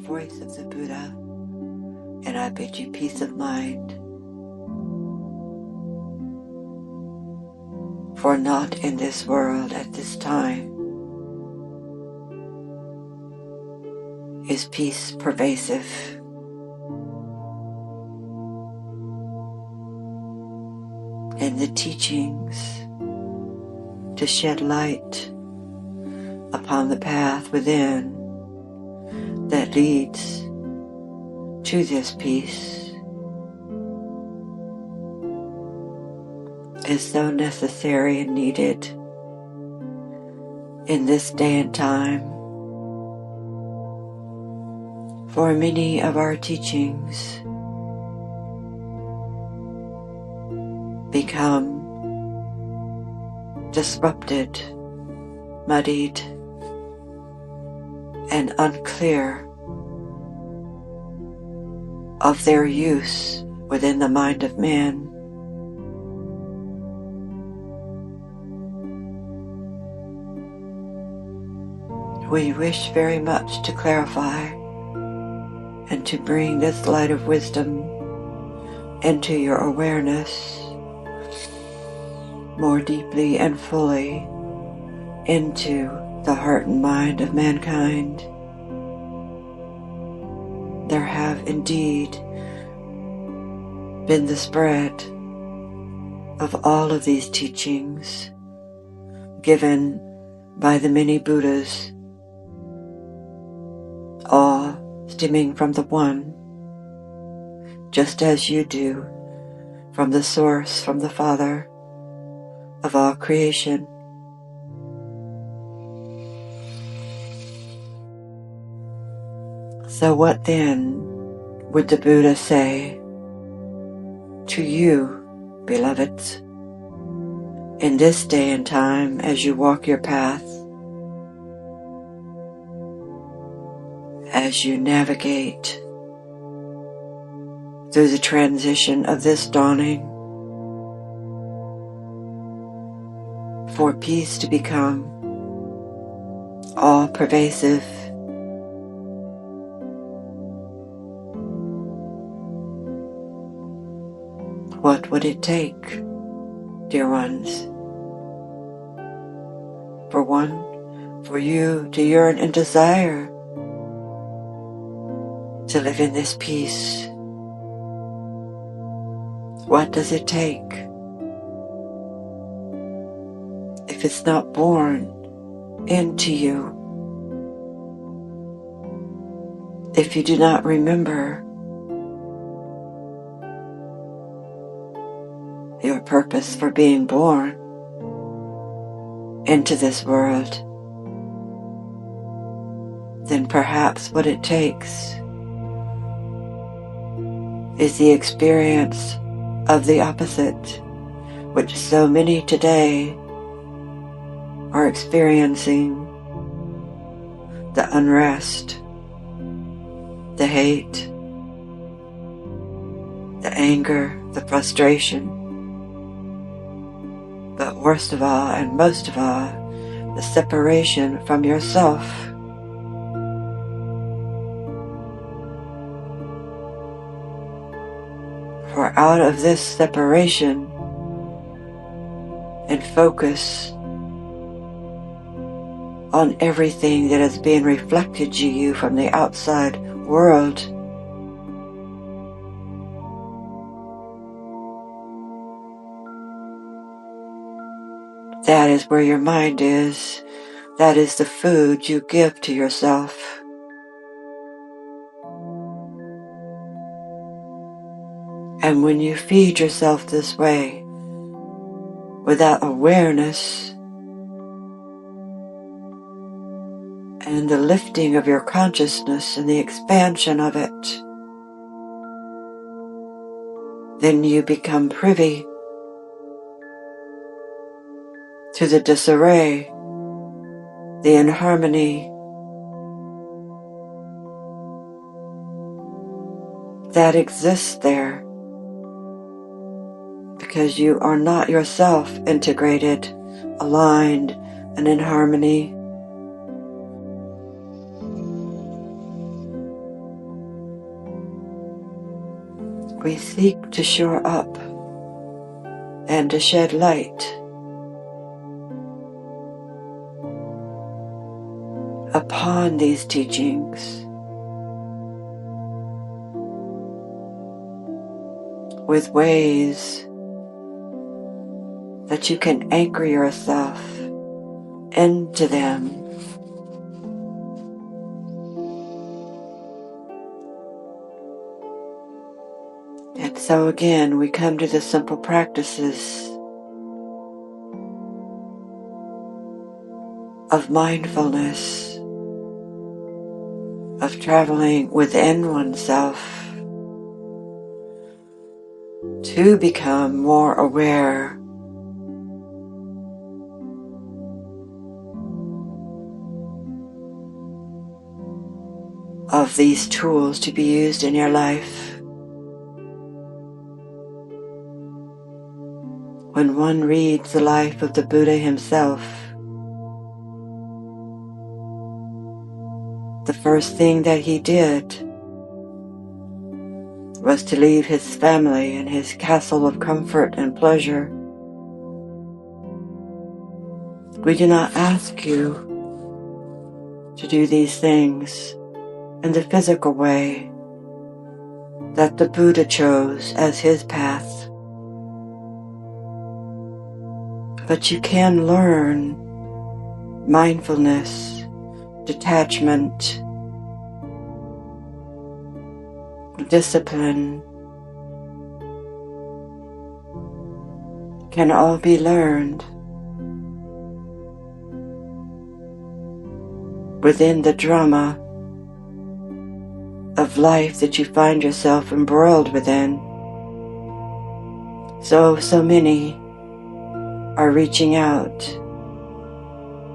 voice of the Buddha, and I bid you peace of mind. For not in this world at this time is peace pervasive. In the teachings to shed light upon the path within that leads to this peace is so necessary and needed in this day and time. For many of our teachings become disrupted, muddied, and unclear of their use within the mind of man. We wish very much to clarify and to bring this light of wisdom into your awareness more deeply and fully into the heart and mind of mankind. There have indeed been the spread of all of these teachings given by the many Buddhas, all stemming from the One, just as you do from the Source, from the Father of all creation. So what then would the Buddha say to you, beloveds, in this day and time as you walk your path, as you navigate through the transition of this dawning, for peace to become all-pervasive? What would it take, dear ones? For one, for you to yearn and desire to live in this peace. What does it take? If it's not born into you, if you do not remember your purpose for being born into this world, then perhaps what it takes is the experience of the opposite, which so many today are experiencing: the unrest, the hate, the anger, the frustration, but worst of all and most of all, the separation from yourself. For out of this separation and focus on everything that is being reflected to you from the outside world, that is where your mind is. That is the food you give to yourself. And when you feed yourself this way, without awareness and the lifting of your consciousness and the expansion of it, then you become privy to the disarray, the inharmony that exists there, because you are not yourself integrated, aligned, and in harmony. we seek to shore up and to shed light upon these teachings with ways that you can anchor yourself into them. And so again, we come to the simple practices of mindfulness, of traveling within oneself to become more aware of these tools to be used in your life. When one reads the life of the Buddha himself, the first thing that he did was to leave his family and his castle of comfort and pleasure. We do not ask you to do these things in the physical way that the Buddha chose as his path. But you can learn mindfulness, detachment, discipline, can all be learned within the drama of life that you find yourself embroiled within. So many are reaching out,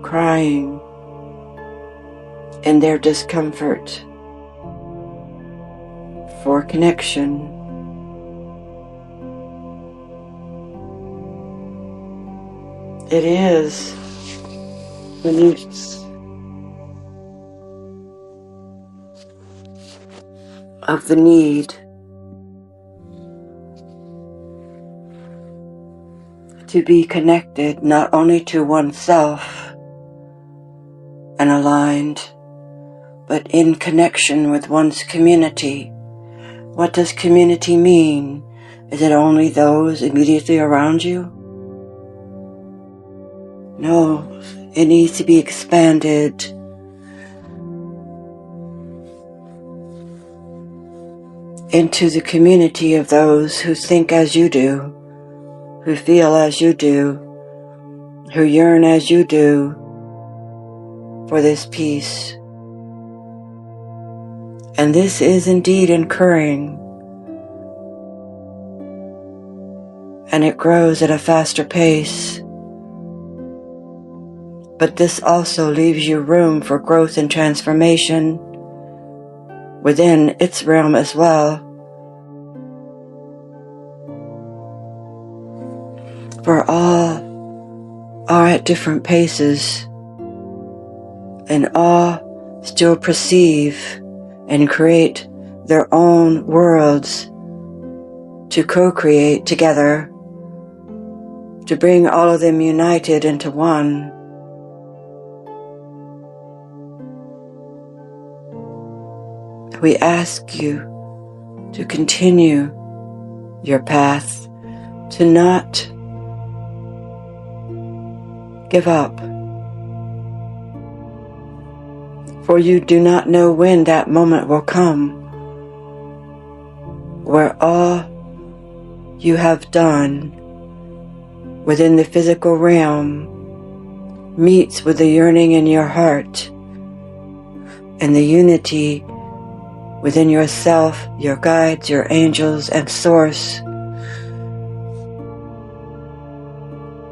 crying in their discomfort for connection. It is the needs of the need to be connected not only to oneself and aligned, but in connection with one's community. What does community mean? Is it only those immediately around you? No, it needs to be expanded into the community of those who think as you do, who feel as you do, who yearn as you do for this peace. And this is indeed occurring, and it grows at a faster pace. But this also leaves you room for growth and transformation within its realm as well. For all are at different paces, and all still perceive and create their own worlds to co-create together, to bring all of them united into one. We ask you to continue your path, to not give up, for you do not know when that moment will come where all you have done within the physical realm meets with the yearning in your heart and the unity within yourself, your guides, your angels, and Source,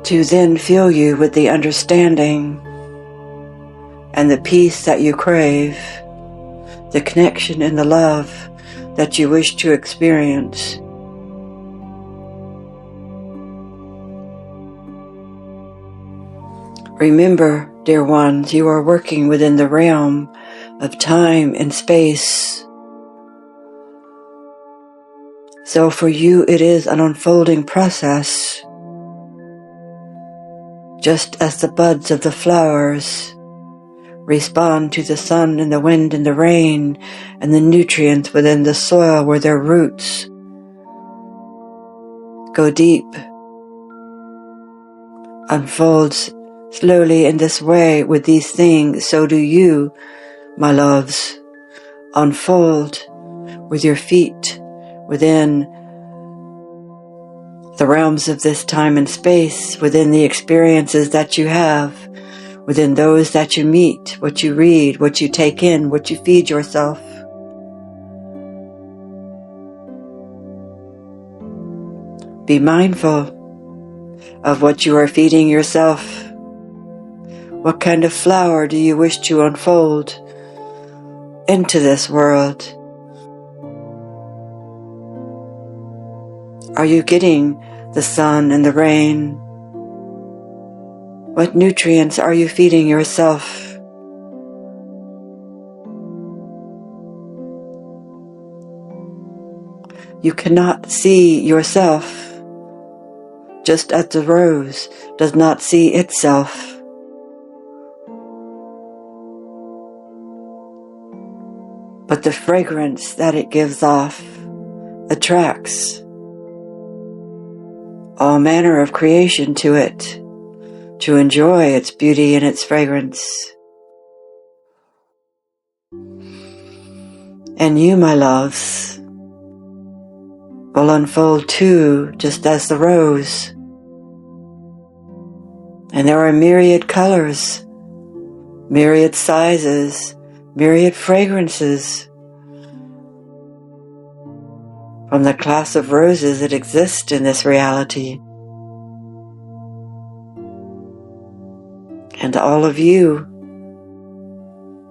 to then fill you with the understanding and the peace that you crave, the connection and the love that you wish to experience. Remember, dear ones, you are working within the realm of time and space. So for you it is an unfolding process, just as the buds of the flowers respond to the sun and the wind and the rain and the nutrients within the soil where their roots go deep, unfolds slowly in this way with these things, so do you, my loves, unfold with your feet within the realms of this time and space, within the experiences that you have, within those that you meet, what you read, what you take in, what you feed yourself. Be mindful of what you are feeding yourself. What kind of flower do you wish to unfold into this world? Are you getting the sun and the rain? What nutrients are you feeding yourself? You cannot see yourself, just as the rose does not see itself. But the fragrance that it gives off attracts all manner of creation to it, to enjoy its beauty and its fragrance. And you, my loves, will unfold too, just as the rose. And there are myriad colors, myriad sizes, myriad fragrances from the class of roses that exist in this reality. And all of you,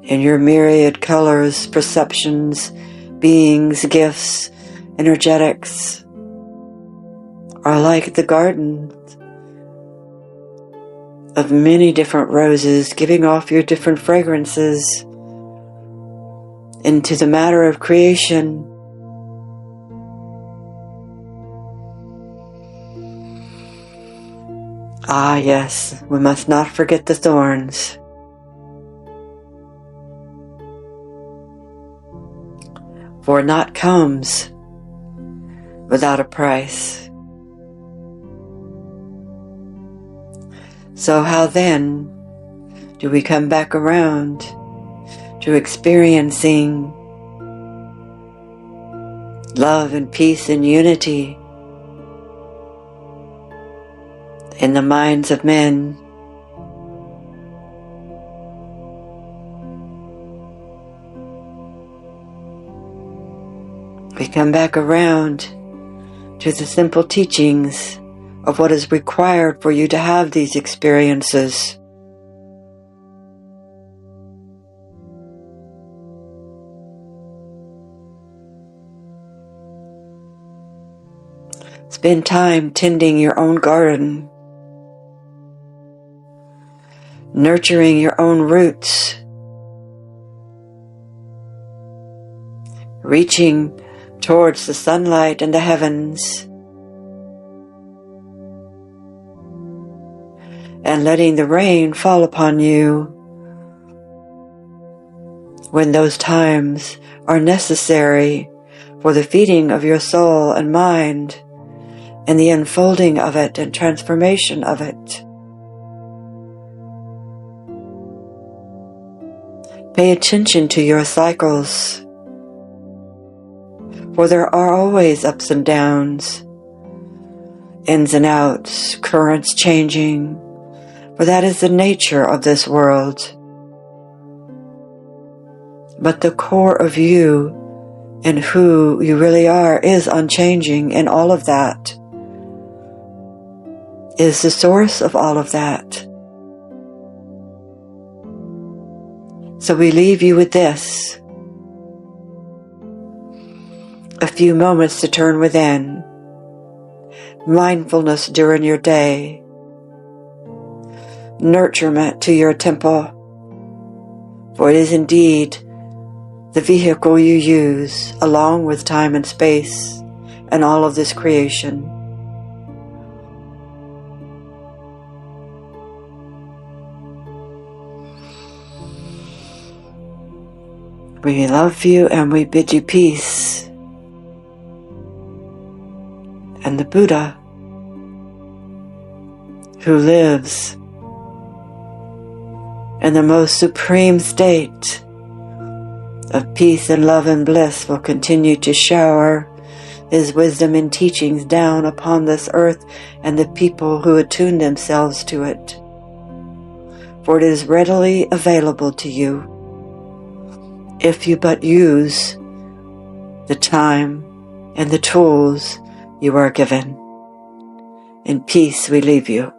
in your myriad colors, perceptions, beings, gifts, energetics, are like the garden of many different roses, giving off your different fragrances into the matter of creation. Ah, yes, we must not forget the thorns. For naught comes without a price. So how then do we come back around to experiencing love and peace and unity in the minds of men? We come back around to the simple teachings of what is required for you to have these experiences. Spend time tending your own garden, nurturing your own roots, reaching towards the sunlight and the heavens, and letting the rain fall upon you when those times are necessary for the feeding of your soul and mind and the unfolding of it and transformation of it. Pay attention to your cycles, for there are always ups and downs, ins and outs, currents changing, for that is the nature of this world. But the core of you and who you really are is unchanging, and all of that is the source of all of that. So we leave you with this: a few moments to turn within, mindfulness during your day, nurturement to your temple, for it is indeed the vehicle you use along with time and space and all of this creation. We love you and we bid you peace. And the Buddha, who lives in the most supreme state of peace and love and bliss, will continue to shower His wisdom and teachings down upon this earth and the people who attune themselves to it. For it is readily available to you if you but use the time and the tools you are given. In peace we leave you.